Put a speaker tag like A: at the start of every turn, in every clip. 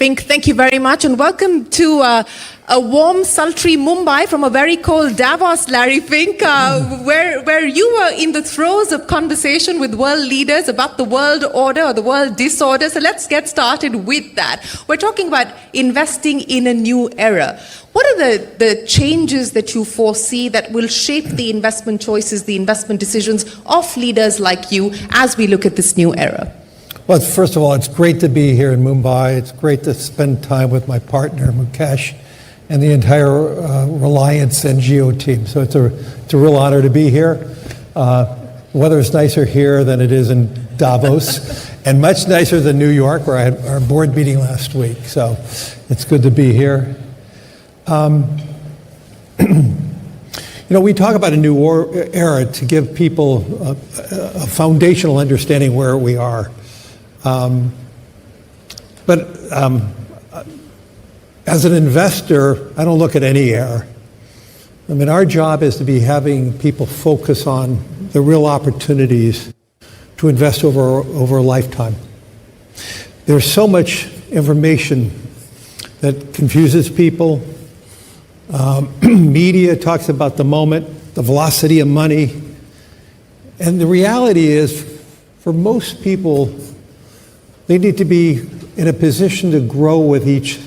A: Fink, thank you very much, and welcome to a warm, sultry Mumbai from a very cold Davos, Larry Fink, where you were in the throes of conversation with world leaders about the world order or the world disorder. So let's get started with that. We're talking about investing in a new era. What are the changes that you foresee that will shape the investment choices, the investment decisions of leaders like you as we look at this new era?
B: Well, first of all, it's great to be here in Mumbai. It's great to spend time with my partner, Mukesh, and the entire Reliance NGO team. So it's a real honor to be here. Weather is nicer here than it is in Davos, and much nicer than New York, where I had our board meeting last week. So it's good to be here. We talk about a new era to give people a foundational understanding where we are. As an investor, I don't look at any era. I mean, our job is to be having people focus on the real opportunities to invest over a lifetime. There's so much information that confuses people. Media talks about the moment, the velocity of money. And the reality is, for most people, they need to be in a position to grow with each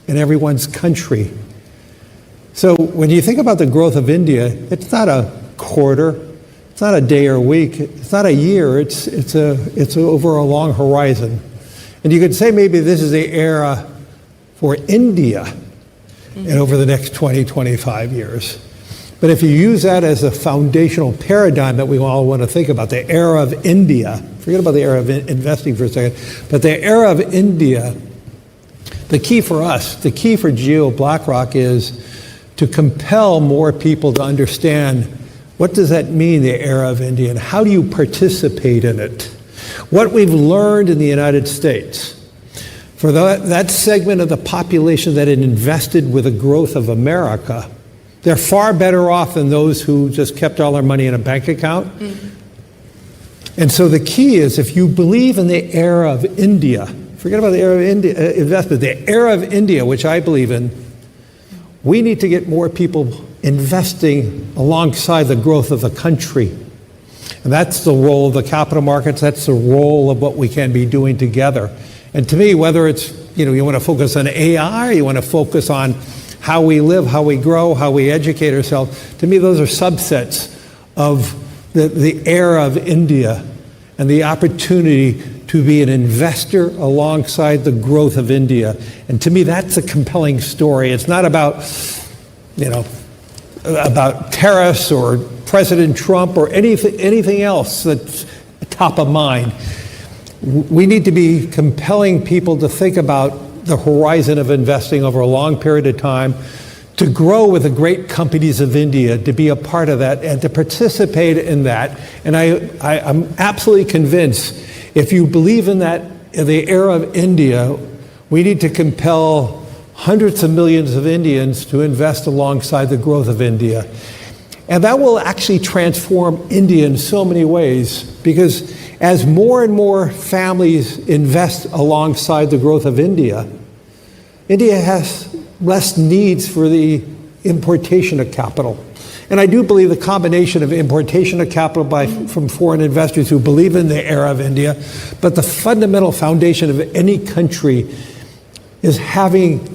B: and everyone's country. So when you think about the growth of India, it's not a quarter, it's not a day or a week, it's not a year, it's over a long horizon. And you could say maybe this is the era for India and over the next 20, 25 years. But if you use that as a foundational paradigm that we all want to think about, the era of India, forget about the era of investing for a second, but the era of India, the key for us, the key for Geo BlackRock is to compel more people to understand what does that mean, the era of India, and how do you participate in it? What we've learned in the United States, for that segment of the population that had invested with the growth of America, they're far better off than those who just kept all their money in a bank account. Mm-hmm. And so the key is, if you believe in the era of India, forget about the era of India investment, the era of India, which I believe in, we need to get more people investing alongside the growth of the country. And that's the role of the capital markets, that's the role of what we can be doing together. And to me, whether it's, you want to focus on AI, you want to focus on how we live, how we grow, how we educate ourselves, to me those are subsets of the era of India and the opportunity to be an investor alongside the growth of India. And to me that's a compelling story. It's not about, about tariffs or President Trump or anything else that's top of mind. We need to be compelling people to think about the horizon of investing over a long period of time, to grow with the great companies of India, to be a part of that and to participate in that. And I'm absolutely convinced, if you believe in that, in the era of India, we need to compel hundreds of millions of Indians to invest alongside the growth of India. And that will actually transform India in so many ways, because as more and more families invest alongside the growth of India, India has less needs for the importation of capital. And I do believe the combination of importation of capital from foreign investors who believe in the era of India, but the fundamental foundation of any country is having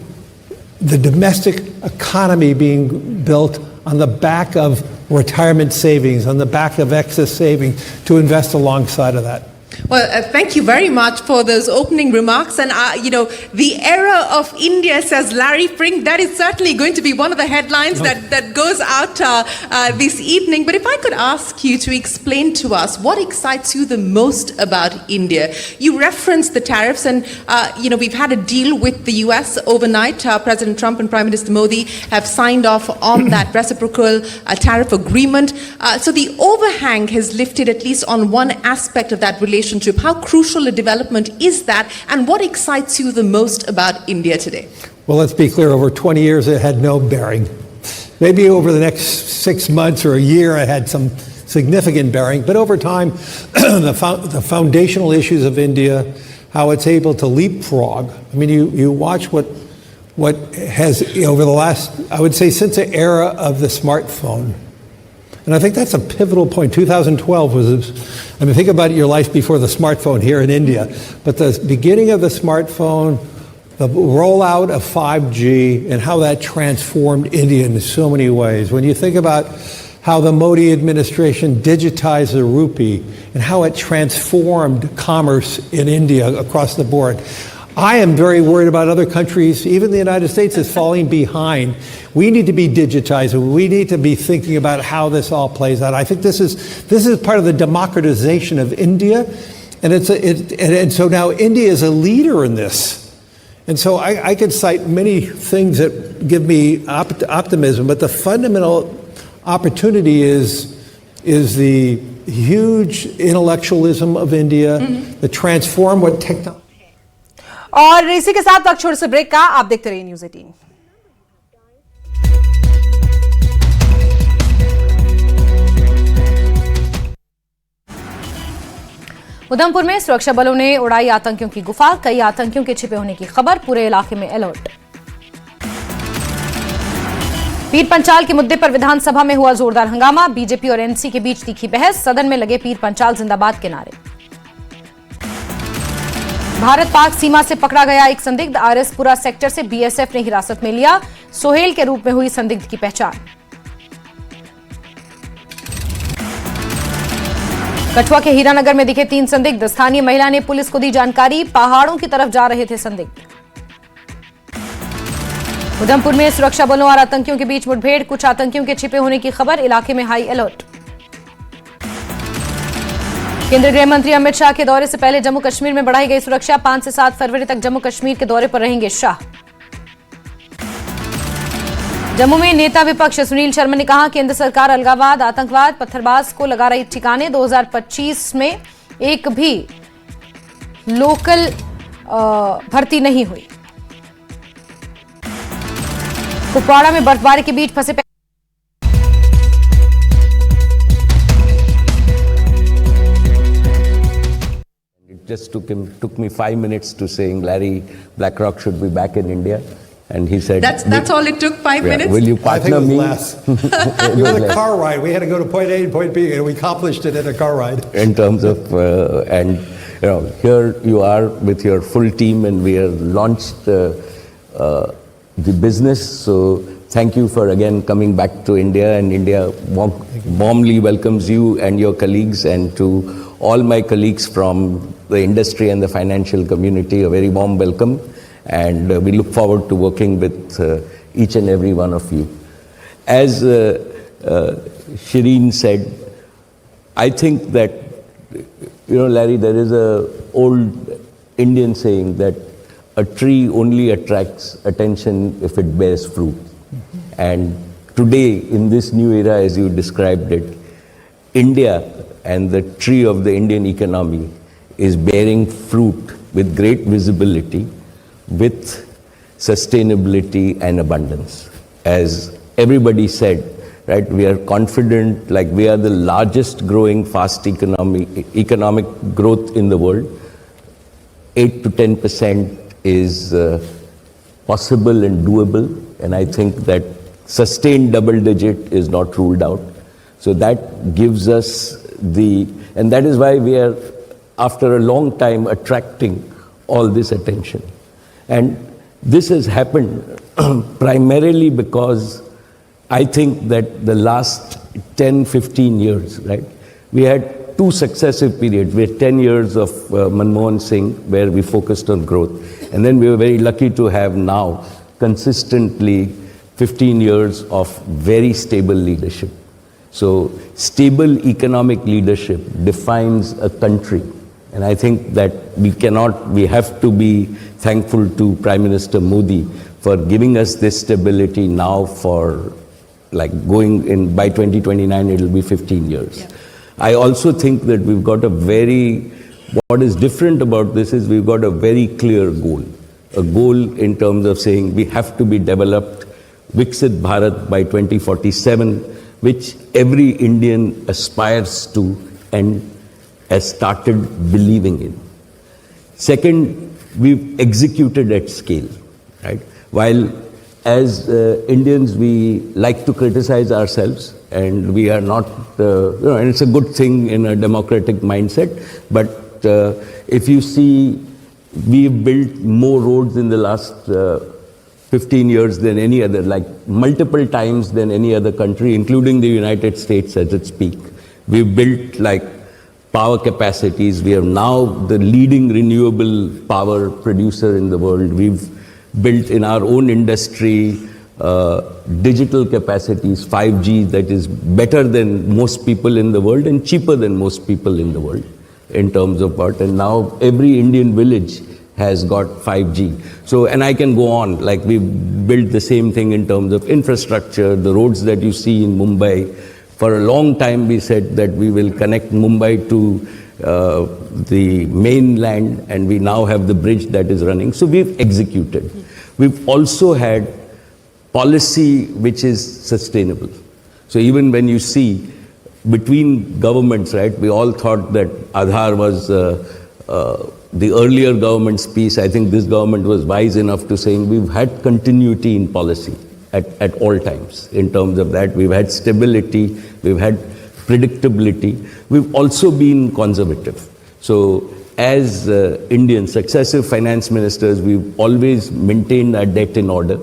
B: the domestic economy being built on the back of retirement savings, on the back of excess savings, to invest alongside of that.
A: Well, thank you very much for those opening remarks. And, the era of India, says Larry Fink, that is certainly going to be one of the headlines that goes out this evening. But if I could ask you to explain to us what excites you the most about India. You referenced the tariffs, and, we've had a deal with the US overnight. President Trump and Prime Minister Modi have signed off on that reciprocal tariff agreement. So the overhang has lifted at least on one aspect of that relationship. How crucial a development is that, and what excites you the most about India today?
B: Well, let's be clear, over 20 years it had no bearing. Maybe over the next 6 months or a year it had some significant bearing, but over time the foundational issues of India how it's able to leapfrog. I mean, you watch what has, over the last, I would say, since the era of the smartphone. And I think that's a pivotal point. 2012 was, I mean, think about your life before the smartphone here in India. But the beginning of the smartphone, the rollout of 5G, and how that transformed India in so many ways. When you think about how the Modi administration digitized the rupee and how it transformed commerce in India across the board. I am very worried about other countries. Even the United States is falling behind. We need to be digitized. We need to be thinking about how this all plays out. I think this is part of the democratization of India, and so now India is a leader in this. And so I could cite many things that give me optimism, but the fundamental opportunity is the huge intellectualism of India, the transform what technology.
C: और इसी के साथ वक्त छोटे से break का, आप देखते रहिए न्यूज़ 18। उधमपुर में सुरक्षा बलों ने उड़ाई आतंकियों की गुफा, कई आतंकियों के छिपे होने की खबर, पूरे इलाके में अलर्ट। पीर पंचाल के मुद्दे पर विधानसभा में हुआ जोरदार हंगामा, बीजेपी और एनसी के बीच तीखी बहस, सदन में लगे पीर पंचाल जिंदाबाद के नारे। भारत पाक सीमा से पकड़ा गया एक संदिग्ध, आरएसपुरा सेक्टर से बीएसएफ ने हिरासत में लिया, सोहेल के रूप में हुई संदिग्ध की पहचान। कठुआ के हीरानगर में दिखे 3 संदिग्ध, स्थानीय महिला ने पुलिस को दी जानकारी, पहाड़ों की तरफ जा रहे थे संदिग्ध। उधमपुर में सुरक्षा बलों और आतंकियों के बीच मुठभेड़, कुछ आतंकियों के छिपे होने की खबर, इलाके में हाई अलर्ट। केंद्रीय गृह मंत्री अमित शाह के दौरे से पहले जम्मू कश्मीर में बढ़ाई गई सुरक्षा, 5 से 7 फरवरी तक जम्मू कश्मीर के दौरे पर रहेंगे शाह। जम्मू में नेता विपक्ष सुनील शर्मा ने कहा, केंद्र सरकार अलगाववाद, आतंकवाद, पत्थरबाज को लगा रही ठिकाने, 2025 में एक भी लोकल भर्ती नहीं हुई। कुपवाड़ा में बर्फबारी के बीच फंसे
D: Just took me 5 minutes to saying Larry BlackRock should be back in India, and he said
A: that's all it took. 5 minutes.
D: Will you partner me?
B: It was a car ride. We had to go to point A and point B, and we accomplished it in a car ride.
D: In terms of and here you are with your full team, and we have launched the business. So thank you for again coming back to India, and India warmly welcomes you and your colleagues, and to all my colleagues from the industry and the financial community, a very warm welcome, and we look forward to working with each and every one of you. As Shireen said, I think that, Larry, there is a old Indian saying that a tree only attracts attention if it bears fruit. And today, in this new era, as you described it, India and the tree of the Indian economy is bearing fruit with great visibility, with sustainability and abundance. As everybody said, right, we are confident, like we are the largest growing fast economic growth in the world. 8 to 10% is possible and doable, and I think that sustained double digit is not ruled out. So that gives us and that is why we are, after a long time, attracting all this attention. And this has happened primarily because I think that the last 10, 15 years, right, we had 2 successive periods. We had 10 years of Manmohan Singh, where we focused on growth. And then we were very lucky to have now consistently 15 years of very stable leadership. So stable economic leadership defines a country. And I think that we have to be thankful to Prime Minister Modi for giving us this stability now for like going in, by 2029 it will be 15 years. Yeah. I also think that we've got what is different about this is we've got a very clear goal. A goal in terms of saying we have to be developed, Viksit Bharat by 2047, which every Indian aspires to and has started believing in. Second, we've executed at scale, right? While as Indians, we like to criticize ourselves, and we are not, and it's a good thing in a democratic mindset. But if you see, we've built more roads in the last 15 years than any other, like multiple times than any other country, including the United States at its peak. We've built like power capacities. We are now the leading renewable power producer in the world. We've built in our own industry digital capacities, 5G, that is better than most people in the world and cheaper than most people in the world in terms of what. And now every Indian village has got 5G. So, and I can go on, like we've built the same thing in terms of infrastructure, the roads that you see in Mumbai. For a long time we said that we will connect Mumbai to the mainland, and we now have the bridge that is running. So we've executed. We've also had policy which is sustainable. So even when you see between governments, right, we all thought that Aadhaar was the earlier government's piece. I think this government was wise enough to saying we've had continuity in policy at all times. In terms of that, we've had stability, we've had predictability. We've also been conservative. So as Indian successive finance ministers, we've always maintained our debt in order.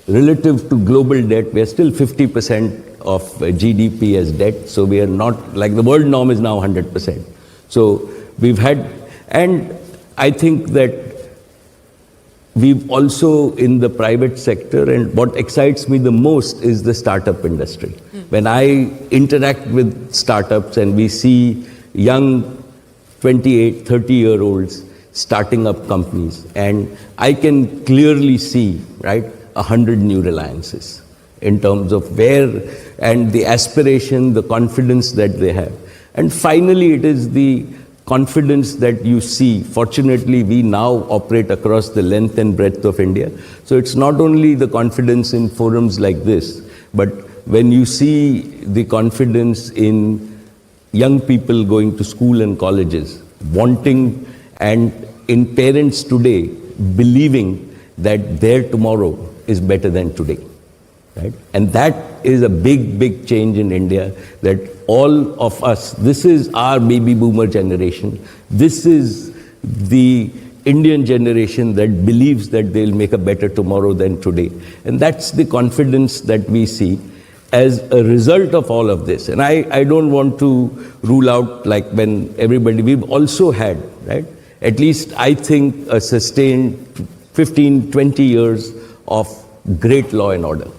D: Relative to global debt, we are still 50% of GDP as debt. So we are not, like the world norm is now 100%. So we've had, and I think that we've also in the private sector, and what excites me the most is the startup industry. When I interact with startups and we see young 28, 30-year-olds starting up companies, and I can clearly see, right, 100 new Reliances in terms of where, and the aspiration, the confidence that they have. And finally, it is the confidence that you see. Fortunately, we now operate across the length and breadth of India. So it's not only the confidence in forums like this, but when you see the confidence in young people going to school and colleges, wanting, and in parents today believing that their tomorrow is better than today, right? And that is a big, big change in India, that all of us, this is our baby boomer generation. This is the Indian generation that believes that they'll make a better tomorrow than today. And that's the confidence that we see as a result of all of this. And I don't want to rule out, like when everybody, we've also had, right, at least I think a sustained 15, 20 years of great law and order,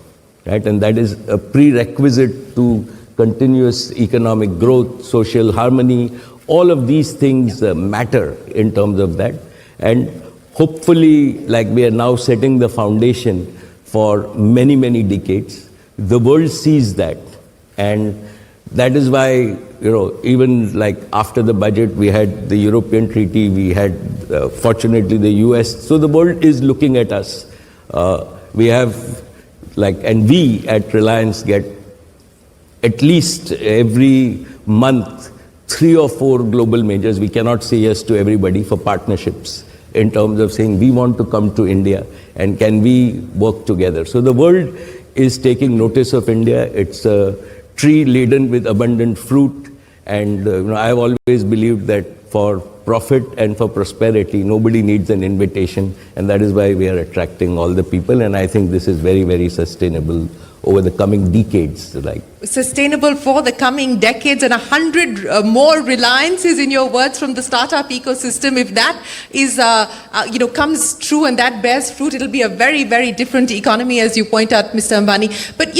D: right? And that is a prerequisite to continuous economic growth, social harmony. All of these things matter in terms of that. And hopefully, like we are now setting the foundation for many, many decades. The world sees that. And that is why, even like after the budget, we had the European treaty, we had, fortunately, the US. So the world is looking at us. We have, and we at Reliance get at least every month 3 or 4 global majors. We cannot say yes to everybody for partnerships in terms of saying we want to come to India and can we work together. So the world is taking notice of India. It's a tree laden with abundant fruit. And I have always believed that for profit and for prosperity, nobody needs an invitation. And that is why we are attracting all the people. And I think this is very, very sustainable over the coming decades.
A: Sustainable for the coming decades, and 100 more Reliances, in your words, from the startup ecosystem. If that is, comes true and that bears fruit, it'll be a very, very different economy, as you point out, Mr. Ambani. But,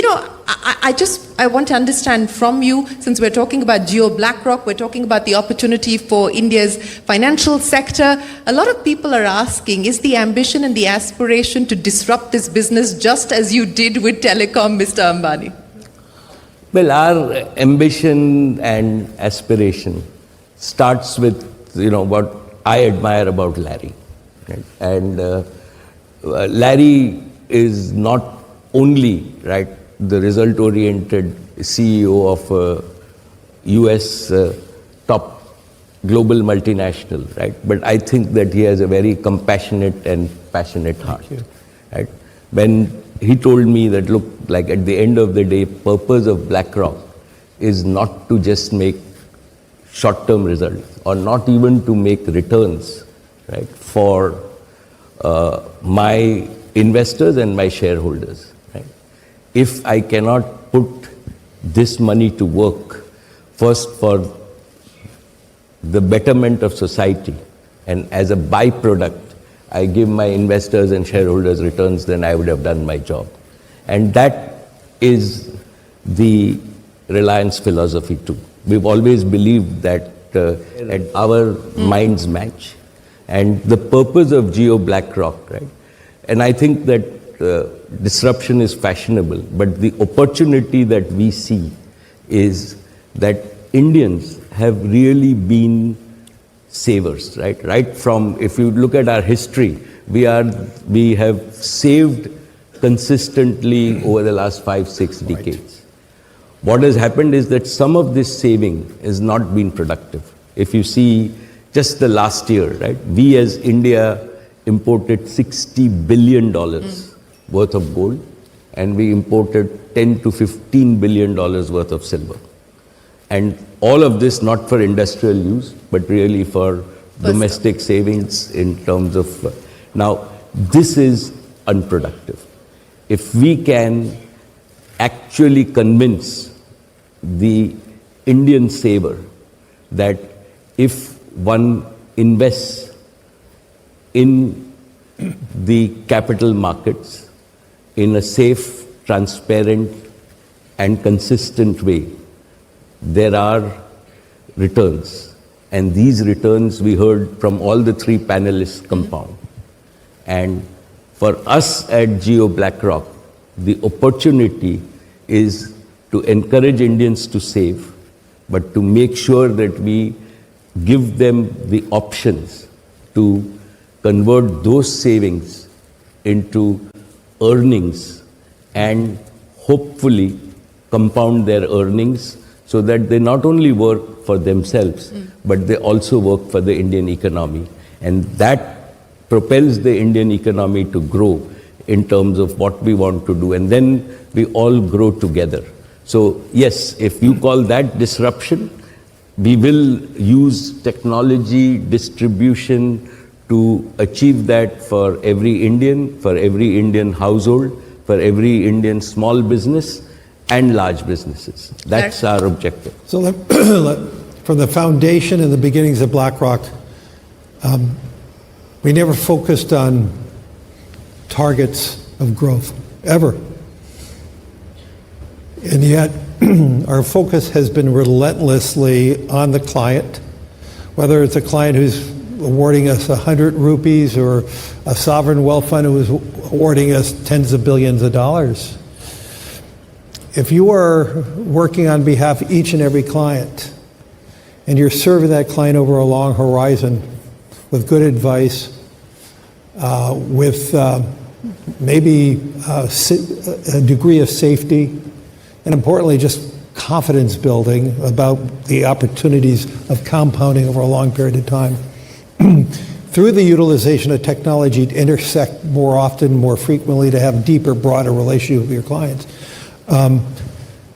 A: I want to understand from you, since we're talking about Jio BlackRock, we're talking about the opportunity for India's financial sector. A lot of people are asking, is the ambition and the aspiration to disrupt this business just as you did with telecom, Mr. Ambani?
D: Well, our ambition and aspiration starts with, what I admire about Larry. Right? And Larry is not only, right, the result-oriented CEO of a US top global multinational, right? But I think that he has a very compassionate and passionate heart, right? When he told me that, look, like at the end of the day, purpose of BlackRock is not to just make short-term results or not even to make returns, right, for my investors and my shareholders, right? If I cannot put this money to work, first for the betterment of society, and as a byproduct, I give my investors and shareholders returns, then I would have done my job. And that is the Reliance philosophy too. We've always believed that our minds match. And the purpose of Jio BlackRock, right? And I think that disruption is fashionable, but the opportunity that we see is that Indians have really been savers, right? Right from, if you look at our history, we have saved consistently over the last 5-6 decades. What has happened is that some of this saving has not been productive. If you see just the last year, right? We as India imported $60 billion worth of gold, and we imported $10 to $15 billion worth of silver. And all of this not for industrial use, but really for domestic savings in terms of... Now, this is unproductive. If we can actually convince the Indian saver that if one invests in the capital markets in a safe, transparent, and consistent way, there are returns. And these returns we heard from all the three panelists compound. And for us at Jio BlackRock, the opportunity is to encourage Indians to save, but to make sure that we give them the options to convert those savings into earnings and hopefully compound their earnings so that they not only work for themselves, but they also work for the Indian economy. And that propels the Indian economy to grow in terms of what we want to do. And then we all grow together. So yes, if you call that disruption, we will use technology, distribution to achieve that for every Indian household, for every Indian small business and large businesses. That's our objective.
B: So from the foundation and the beginnings of BlackRock, we never focused on targets of growth, ever. And yet, our focus has been relentlessly on the client, whether it's a client who's awarding us 100 rupees or a sovereign wealth fund who is awarding us tens of billions of dollars. If you are working on behalf of each and every client, and you're serving that client over a long horizon with good advice, with maybe a degree of safety, and importantly, just confidence building about the opportunities of compounding over a long period of time. Through the utilization of technology to intersect more often, more frequently, to have deeper, broader relationship with your clients.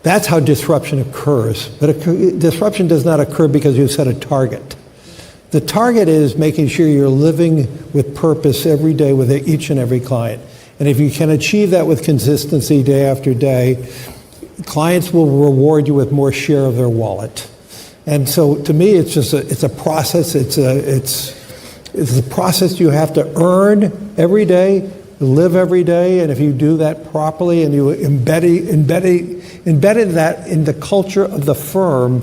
B: That's how disruption occurs. But disruption does not occur because you set a target. The target is making sure you're living with purpose every day with each and every client. And if you can achieve that with consistency day after day, clients will reward you with more share of their wallet. And so to me, it's just a process. It's a process you have to earn every day, live every day. And if you do that properly and you embedded that in the culture of the firm,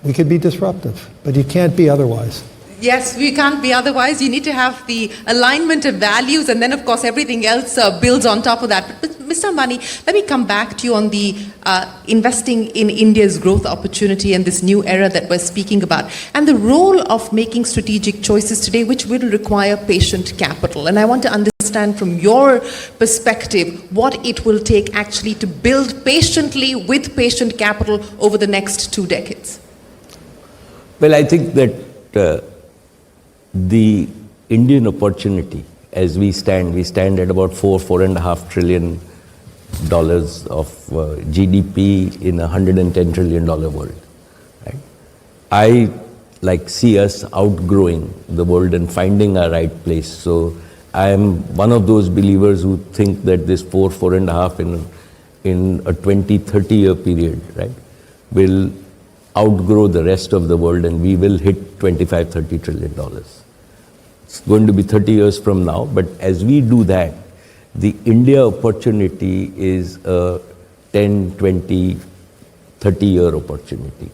B: we could be disruptive, but you can't be otherwise.
A: Yes, we can't be otherwise. You need to have the alignment of values, and then, of course, everything else builds on top of that. But Mr. Ambani, let me come back to you on the investing in India's growth opportunity and this new era that we're speaking about, and the role of making strategic choices today, which will require patient capital. And I want to understand from your perspective what it will take actually to build patiently with patient capital over the next 2 decades.
D: Well, I think that the Indian opportunity, as we stand at about $4.5 trillion of GDP in a $110 trillion world. Right? I see us outgrowing the world and finding our right place. So I am one of those believers who think that this 4.5 in a 20-30 year period, right, will outgrow the rest of the world, and we will hit $25-30 trillion. It's going to be 30 years from now, but as we do that, the India opportunity is a 10, 20, 30 year opportunity.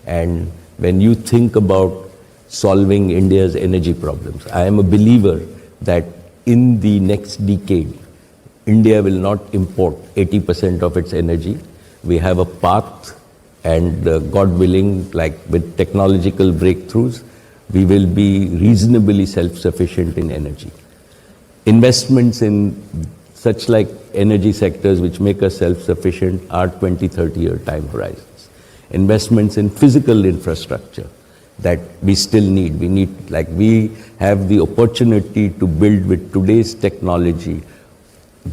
D: And when you think about solving India's energy problems, I am a believer that in the next decade, India will not import 80% of its energy. We have a path, and God willing, with technological breakthroughs, we will be reasonably self-sufficient in energy. Investments in such energy sectors which make us self-sufficient are 20-30 year time horizons. Investments in physical infrastructure that we still need. We have the opportunity to build with today's technology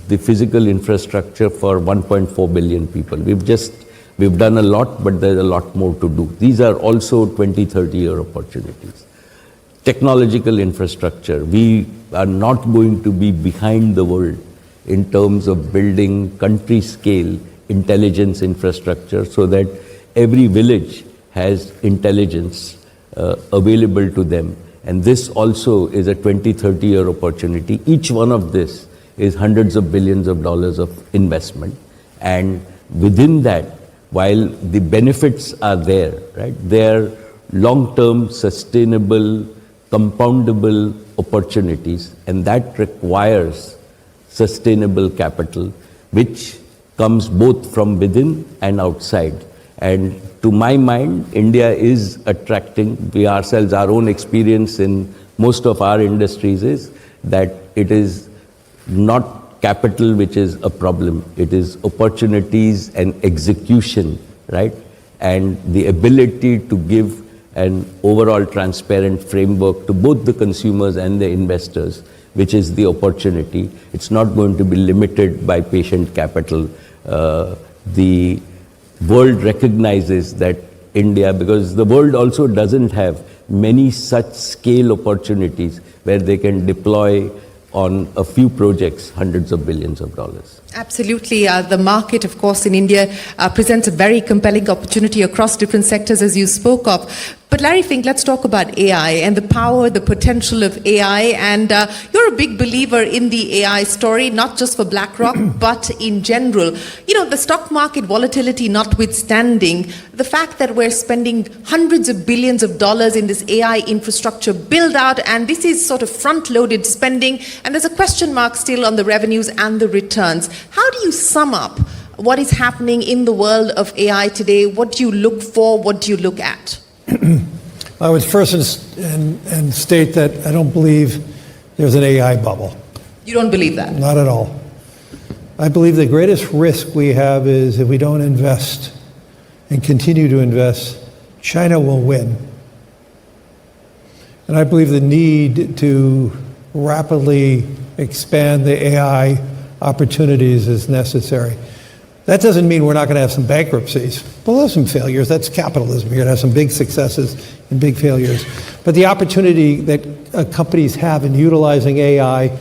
D: the physical infrastructure for 1.4 billion people. We've done a lot, but there's a lot more to do. These are also 20-30 year opportunities. Technological infrastructure, we are not going to be behind the world in terms of building country scale intelligence infrastructure so that every village has intelligence available to them. And this also is a 20-30 year opportunity. Each one of this is hundreds of billions of dollars of investment. And within that, while the benefits are there, right, they are long-term, sustainable, compoundable opportunities, and that requires sustainable capital, which comes both from within and outside. And to my mind, India is attracting, we ourselves, our own experience in most of our industries is that it is not capital which is a problem, it is opportunities and execution, right? And the ability to give an overall transparent framework to both the consumers and the investors, which is the opportunity. It's not going to be limited by patient capital. The world recognizes that India, because the world also doesn't have many such scale opportunities where they can deploy on a few projects hundreds of billions of dollars.
A: Absolutely. The market, of course, in India presents a very compelling opportunity across different sectors, as you spoke of. But Larry Fink, let's talk about AI and the power, the potential of AI. And you're a big believer in the AI story, not just for BlackRock, but in general. You know, the stock market volatility notwithstanding, the fact that we're spending hundreds of billions of dollars in this AI infrastructure build out, and this is sort of front-loaded spending, and there's a question mark still on the revenues and the returns. How do you sum up what is happening in the world of AI today? What do you look for? What do you look at?
B: I would first and state that I don't believe there's an AI bubble.
A: You don't believe that?
B: Not at all. I believe the greatest risk we have is if we don't invest and continue to invest, China will win. And I believe the need to rapidly expand the AI opportunities is necessary. That doesn't mean we're not going to have some bankruptcies. We'll have some failures. That's capitalism. You're going to have some big successes and big failures. But the opportunity that companies have in utilizing AI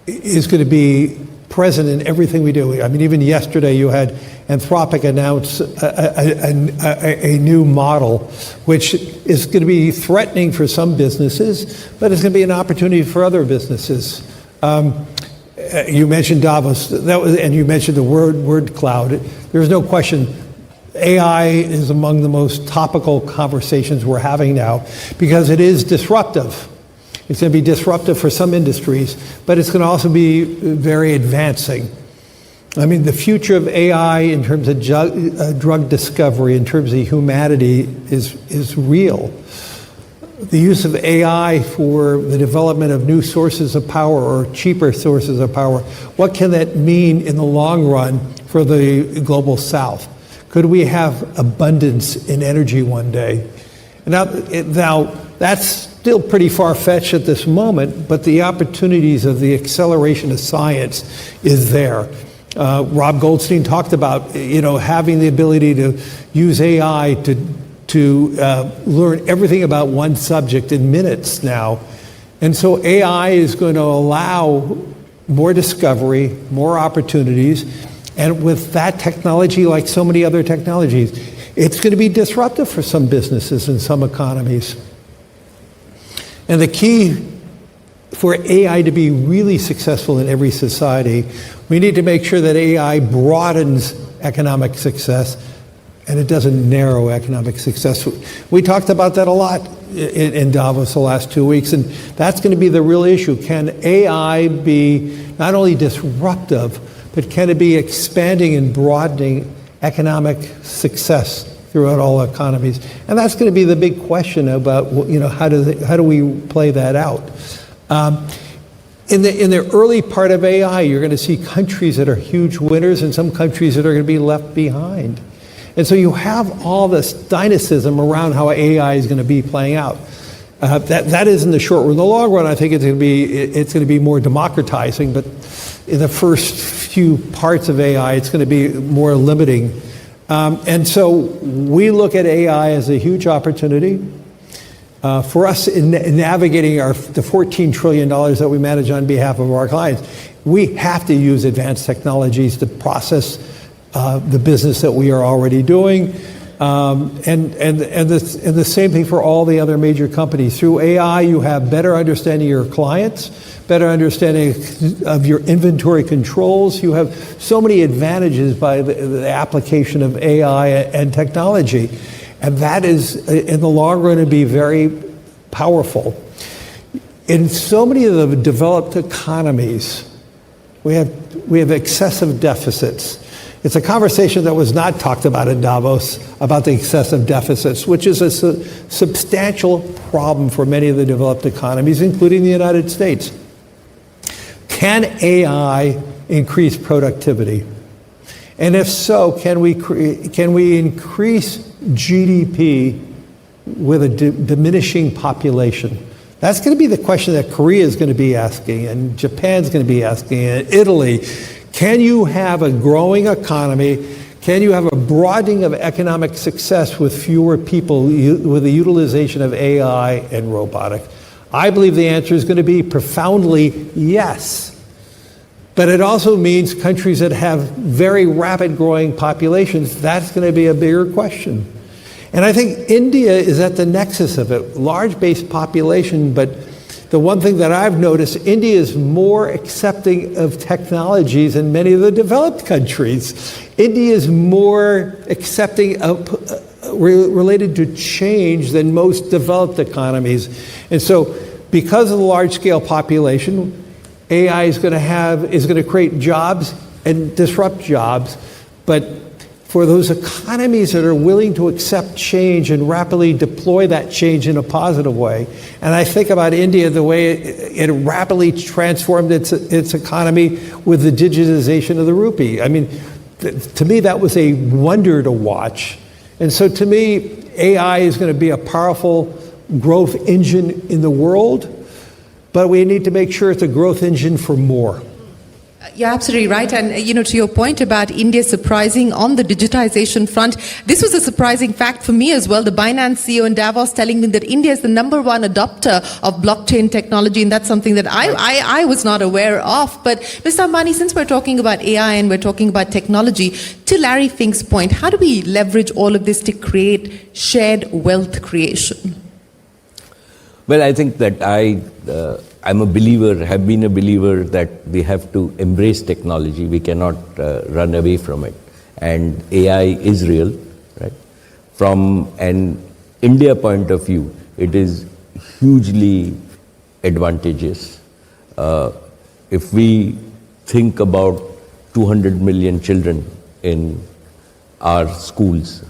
B: is going to be present in everything we do. I mean, even yesterday you had Anthropic announce a new model, which is going to be threatening for some businesses, but it's going to be an opportunity for other businesses. You mentioned Davos, and you mentioned the word cloud. There's no question AI is among the most topical conversations we're having now because it is disruptive. It's going to be disruptive for some industries, but it's going to also be very advancing. I mean, the future of AI in terms of drug discovery, in terms of humanity, is real. The use of AI for the development of new sources of power or cheaper sources of power, what can that mean in the long run for the global South? Could we have abundance in energy one day? Now that's still pretty far-fetched at this moment, but the opportunities of the acceleration of science is there. Rob Goldstein talked about, having the ability to use AI to learn everything about one subject in minutes now. And so AI is going to allow more discovery, more opportunities, and with that technology, like so many other technologies, it's going to be disruptive for some businesses and some economies. And the key for AI to be really successful in every society, we need to make sure that AI broadens economic success and it doesn't narrow economic success. We talked about that a lot in Davos the last 2 weeks, and that's going to be the real issue. Can AI be not only disruptive, but can it be expanding and broadening economic success throughout all economies? And that's going to be the big question about, how do we play that out? In the early part of AI, you're going to see countries that are huge winners and some countries that are going to be left behind. And so you have all this dynamism around how AI is going to be playing out. That is in the short run. In the long run, I think it's going to be more democratizing, but in the first few parts of AI, it's going to be more limiting. And so we look at AI as a huge opportunity. For us in navigating the $14 trillion that we manage on behalf of our clients, we have to use advanced technologies to process the business that we are already doing. And the same thing for all the other major companies. Through AI, you have better understanding of your clients, better understanding of your inventory controls. You have so many advantages by the application of AI and technology. And that is, in the long run, to be very powerful. In so many of the developed economies, we have excessive deficits. It's a conversation that was not talked about in Davos, about the excessive deficits, which is a substantial problem for many of the developed economies, including the United States. Can AI increase productivity? And if so, can we increase GDP with a diminishing population? That's going to be the question that Korea is going to be asking, and Japan's going to be asking, and Italy. Can you have a growing economy? Can you have a broadening of economic success with fewer people, with the utilization of AI and robotics? I believe the answer is going to be profoundly yes. But it also means countries that have very rapid growing populations, that's going to be a bigger question. And I think India is at the nexus of it, large base population, but the one thing that I've noticed, India is more accepting of technologies than many of the developed countries. India is more accepting of related to change than most developed economies. And so because of the large scale population, AI is going to create jobs and disrupt jobs, but for those economies that are willing to accept change and rapidly deploy that change in a positive way, and I think about India, the way it rapidly transformed its economy with the digitization of the rupee. I mean, to me, that was a wonder to watch. And so to me, AI is going to be a powerful growth engine in the world, but we need to make sure it's a growth engine for more.
A: You're absolutely right. And, to your point about India surprising on the digitization front, this was a surprising fact for me as well. The Binance CEO in Davos telling me that India is the #1 adopter of blockchain technology. And that's something that I was not aware of. But Mr. Ambani, since we're talking about AI and we're talking about technology, to Larry Fink's point, how do we leverage all of this to create shared wealth creation?
D: Well, I think that I'm a believer, have been a believer that we have to embrace technology. We cannot run away from it. And AI is real, right? From an India point of view, it is hugely advantageous. If we think about 200 million children in our schools,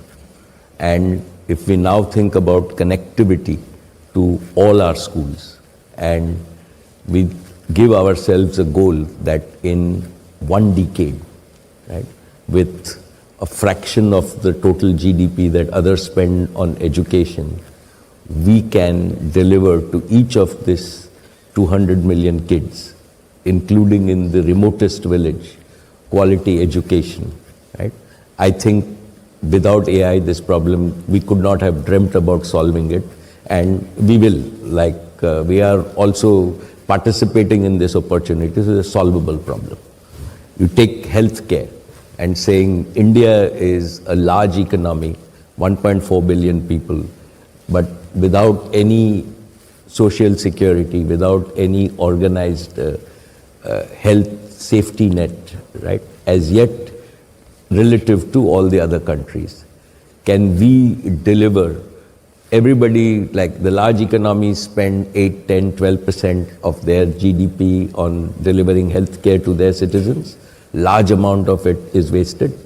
D: and if we now think about connectivity to all our schools, and we give ourselves a goal that in 1 decade, right, with a fraction of the total GDP that others spend on education, we can deliver to each of these 200 million kids, including in the remotest village, quality education, right? I think without AI, this problem, we could not have dreamt about solving it, and we will. We are also participating in this opportunity. This is a solvable problem. You take healthcare and saying India is a large economy, 1.4 billion people, but without any social security, without any organized health safety net, right, as yet relative to all the other countries. Can we deliver? Everybody, like the large economies, spend 8, 10, 12% of their GDP on delivering healthcare to their citizens. Large amount of it is wasted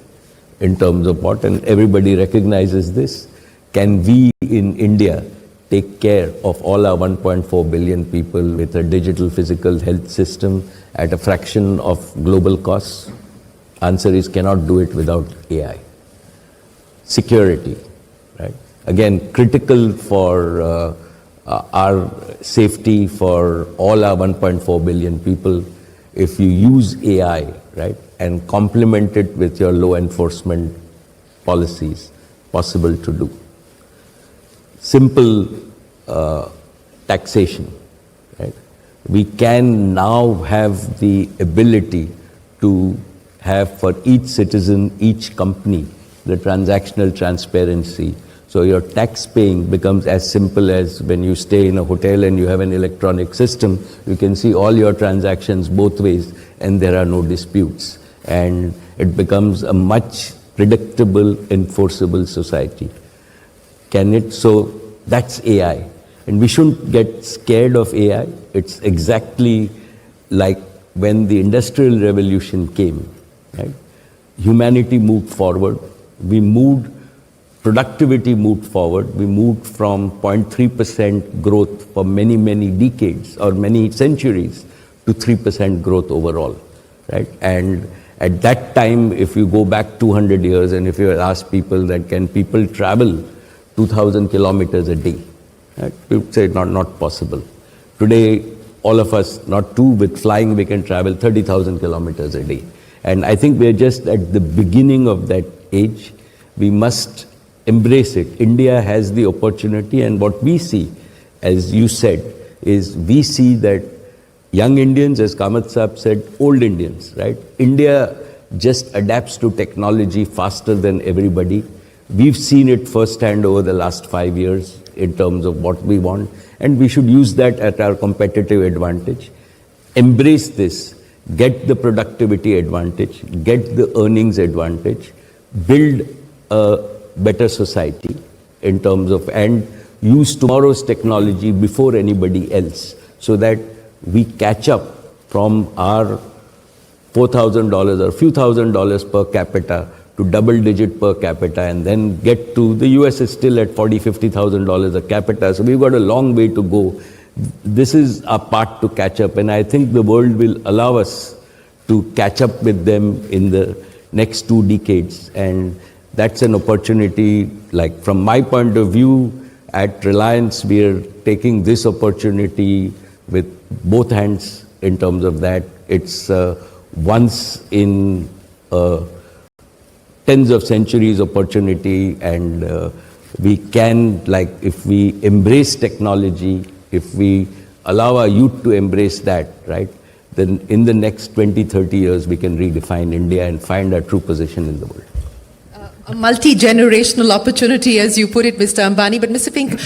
D: in terms of what, and everybody recognizes this. Can we in India take care of all our 1.4 billion people with a digital physical health system at a fraction of global costs? Answer is cannot do it without AI. Security, right? Again, critical for our safety for all our 1.4 billion people. If you use AI, right, and complement it with your law enforcement policies, possible to do. Simple taxation, right? We can now have the ability to have for each citizen, each company, the transactional transparency. So your tax paying becomes as simple as when you stay in a hotel and you have an electronic system, you can see all your transactions both ways and there are no disputes. And it becomes a much predictable, enforceable society. Can it? So that's AI. And we shouldn't get scared of AI. It's exactly like when the Industrial Revolution came, right? Humanity moved forward. Productivity moved forward. We moved from 0.3% growth for many, many decades or many centuries to 3% growth overall, right? And at that time, if you go back 200 years and if you ask people that can people travel 2,000 kilometers a day, right? We would say not possible. Today, all of us, not two, with flying we can travel 30,000 kilometers a day. And I think we're just at the beginning of that age. We must embrace it. India has the opportunity, and what we see, as you said, is we see that young Indians, as Kamath Saab said, old Indians, right? India just adapts to technology faster than everybody. We've seen it firsthand over the last 5 years in terms of what we want, and we should use that at our competitive advantage. Embrace this, get the productivity advantage, get the earnings advantage, build a better society in terms of, and use tomorrow's technology before anybody else so that we catch up from our $4,000 or few $1,000s per capita to double-digit per capita, and then get to, the US is still at $40,000, $50,000 a capita, so we've got a long way to go. This is our part to catch up, and I think the world will allow us to catch up with them in the next 2 decades, and that's an opportunity. Like from my point of view, at Reliance, we are taking this opportunity with both hands in terms of that. It's once in tens of centuries opportunity, and we can, like, if we embrace technology, if we allow our youth to embrace that, right, then in the next 20, 30 years, we can redefine India and find our true position in the world.
A: A multi-generational opportunity, as you put it, Mr. Ambani. But Mr. Fink,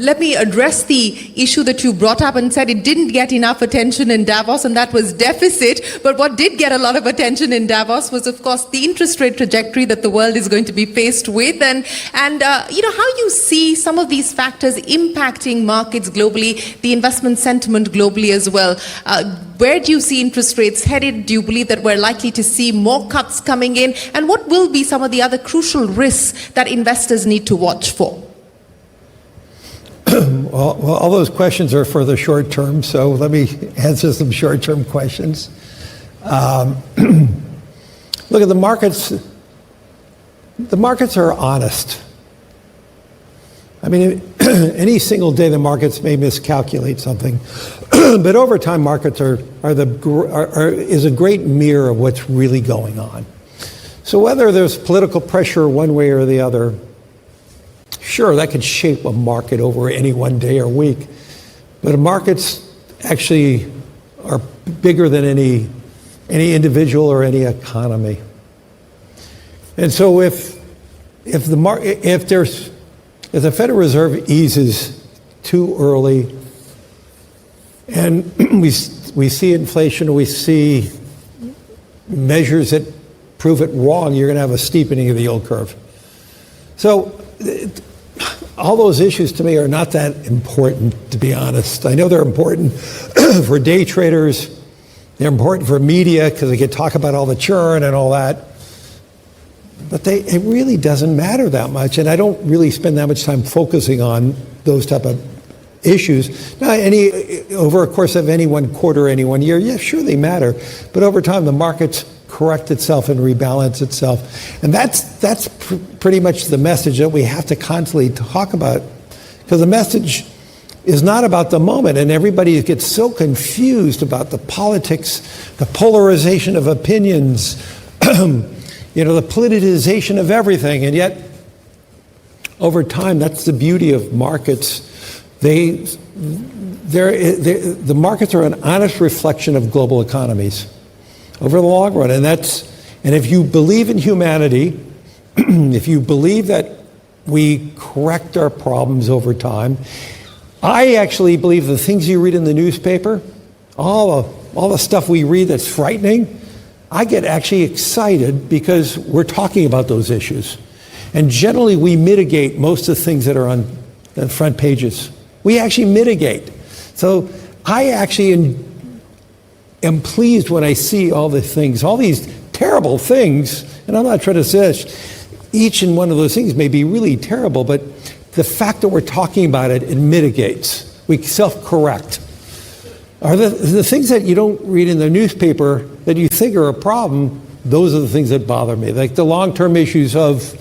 A: let me address the issue that you brought up and said it didn't get enough attention in Davos, and that was deficit. But what did get a lot of attention in Davos was, of course, the interest rate trajectory that the world is going to be faced with, and how you see some of these factors impacting markets globally, the investment sentiment globally as well. Where do you see interest rates headed? Do you believe that we're likely to see more cuts coming in? And what will be some of the other crucial risks that investors need to watch for?
B: Well, all those questions are for the short term, so let me answer some short-term questions. Look at the markets. the markets are honest. I mean, any single day the markets may miscalculate something, but over time markets is a great mirror of what's really going on. So whether there's political pressure one way or the other, sure, that could shape a market over any one day or week, but markets actually are bigger than any individual or any economy. And so if the Federal Reserve eases too early, and we see inflation, we see measures that prove it wrong, you're going to have a steepening of the yield curve. So all those issues to me are not that important, to be honest. I know they're important for day traders. They're important for media because they can talk about all the churn and all that. But it really doesn't matter that much, and I don't really spend that much time focusing on those type of issues. Now, over a course of any one quarter, any 1 year, yeah, sure they matter, but over time the markets correct itself and rebalance itself, and that's pretty much the message that we have to constantly talk about, because the message is not about the moment, and everybody gets so confused about the politics, the polarization of opinions. The politicization of everything, and yet over time, that's the beauty of markets. The markets are an honest reflection of global economies over the long run, and if you believe in humanity, if you believe that we correct our problems over time, I actually believe the things you read in the newspaper, all the stuff we read that's frightening, I get actually excited because we're talking about those issues. And generally we mitigate most of the things that are on the front pages. We actually mitigate. So I actually am pleased when I see all the things, all these terrible things, and I'm not trying to say each and one of those things may be really terrible, but the fact that we're talking about it mitigates. We self-correct. Are the things that you don't read in the newspaper that you think are a problem, those are the things that bother me. Like the long-term issues of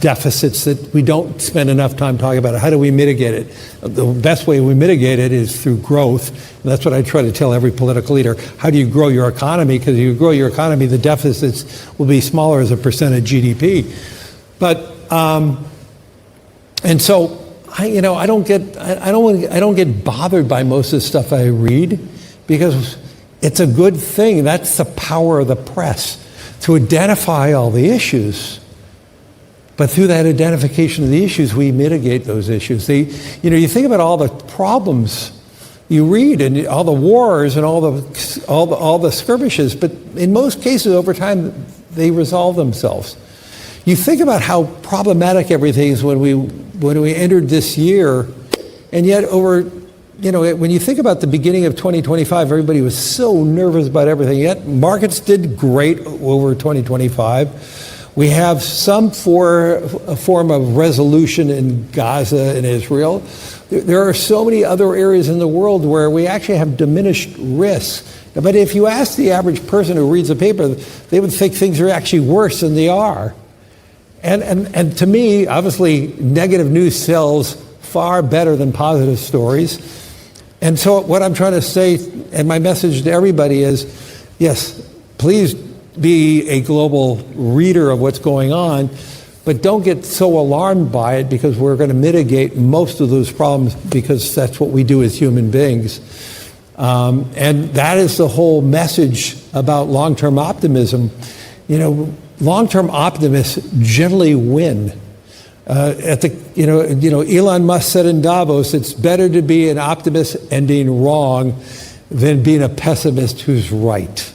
B: deficits that we don't spend enough time talking about. How do we mitigate it? The best way we mitigate it is through growth. And that's what I try to tell every political leader. How do you grow your economy? Because if you grow your economy, the deficits will be smaller as a percent of GDP. But, and so, I don't get bothered by most of the stuff I read because it's a good thing. That's the power of the press, to identify all the issues. But through that identification of the issues, we mitigate those issues. You think about all the problems you read and all the wars and all the skirmishes, but in most cases over time they resolve themselves. You think about how problematic everything is when we entered this year, and yet when you think about the beginning of 2025, everybody was so nervous about everything, yet markets did great over 2025. We have some form of resolution in Gaza and Israel. There are so many other areas in the world where we actually have diminished risk. But if you ask the average person who reads a paper, they would think things are actually worse than they are. And to me, obviously, negative news sells far better than positive stories. And so what I'm trying to say, and my message to everybody is, yes, please be a global reader of what's going on, but don't get so alarmed by it, because we're going to mitigate most of those problems because that's what we do as human beings. And that is the whole message about long-term optimism. Long-term optimists generally win. Elon Musk said in Davos, it's better to be an optimist ending wrong than being a pessimist who's right.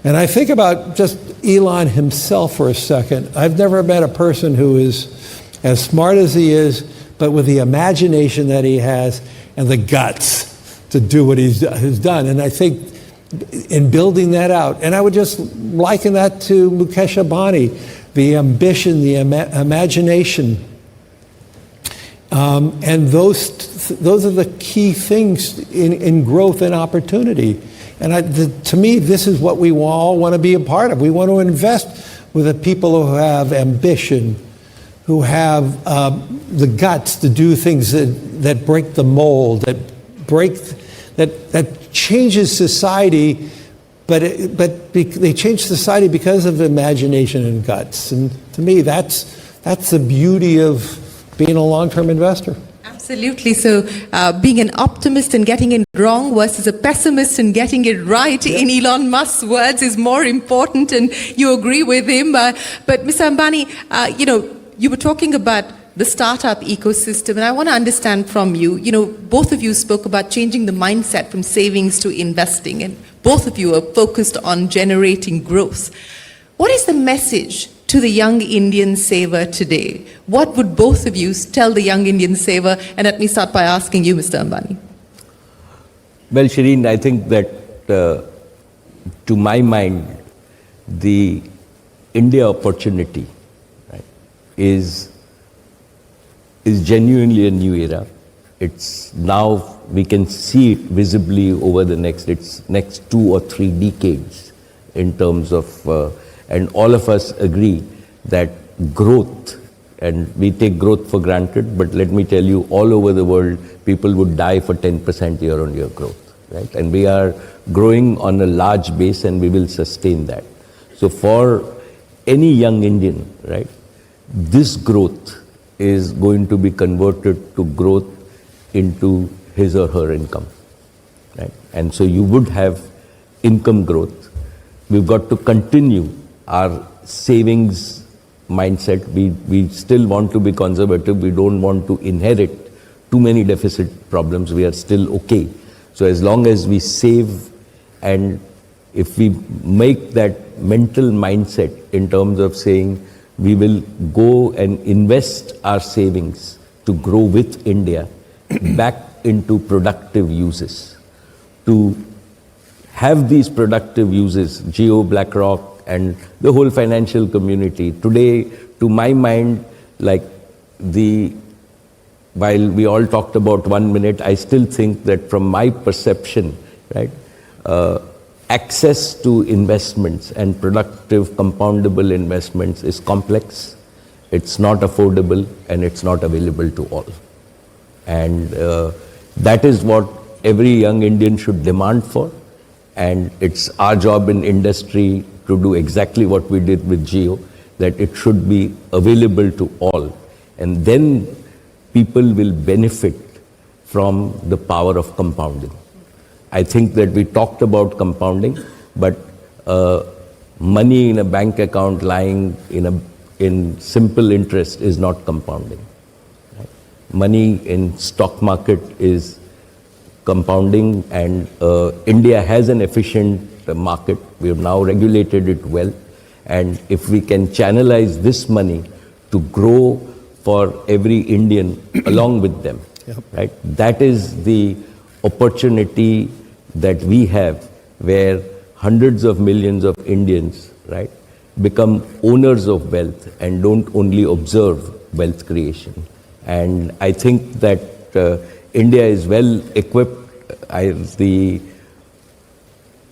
B: And I think about just Elon himself for a second. I've never met a person who is as smart as he is, but with the imagination that he has and the guts to do what he's done. And I think in building that out, and I would just liken that to Mukesh Ambani, the ambition, the imagination. And those are the key things in growth and opportunity. And to me, this is what we all want to be a part of. We want to invest with the people who have ambition, who have the guts to do things that break the mold, that changes society, but they change society because of imagination and guts. And to me, that's the beauty of being a long-term investor.
A: Absolutely. So being an optimist and getting it wrong versus a pessimist and getting it right, in Elon Musk's words, is more important, and you agree with him. But Mr. Ambani, you were talking about the startup ecosystem, and I want to understand from you, both of you spoke about changing the mindset from savings to investing, and both of you are focused on generating growth. What is the message to the young Indian saver today? What would both of you tell the young Indian saver? And let me start by asking you, Mr. Ambani.
D: Well, Shireen, I think that to my mind, the India opportunity, right, is genuinely a new era. It's now, we can see it visibly over the next 2 or 3 decades in terms of, and all of us agree that growth, and we take growth for granted, but let me tell you, all over the world, people would die for 10% year-on-year growth, right? And we are growing on a large base, and we will sustain that. So for any young Indian, right, this growth is going to be converted to growth into his or her income, right? And so you would have income growth. We've got to continue our savings mindset. We still want to be conservative. We don't want to inherit too many deficit problems. We are still okay. So as long as we save, and if we make that mental mindset in terms of saying we will go and invest our savings to grow with India back into productive uses, to have these productive uses, Jio, BlackRock, and the whole financial community. Today, to my mind, while we all talked about 1 minute, I still think that from my perception, right, access to investments and productive compoundable investments is complex, it's not affordable, and it's not available to all. And that is what every young Indian should demand for, and it's our job in industry to do exactly what we did with Jio, that it should be available to all. And then people will benefit from the power of compounding. I think that we talked about compounding, but money in a bank account lying in simple interest is not compounding. Right? Money in stock market is compounding, and India has an efficient market. We have now regulated it well, and if we can channelize this money to grow for every Indian along with them, right? That is the opportunity that we have, where hundreds of millions of Indians, right, become owners of wealth and don't only observe wealth creation. And I think that India is well equipped. The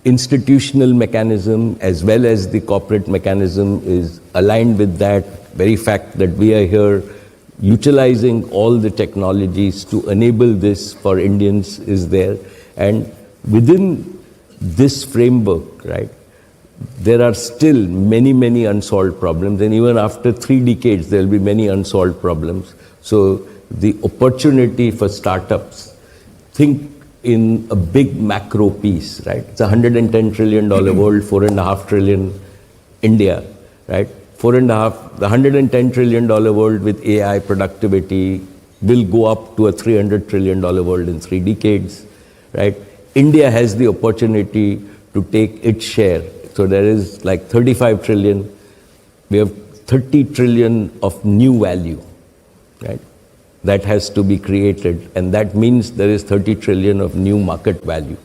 D: institutional mechanism as well as the corporate mechanism is aligned with that very fact that we are here utilizing all the technologies to enable this for Indians is there. And within this framework, right, there are still many, many unsolved problems, and even after 3 decades, there will be many unsolved problems. So the opportunity for startups, think in a big macro piece, right? It's a $110 trillion world, 4.5 trillion India, right? The $110 trillion world with AI productivity will go up to a $300 trillion world in 3 decades, right? India has the opportunity to take its share. So there is like 35 trillion, we have 30 trillion of new value, right? That has to be created, and that means there is 30 trillion of new market value.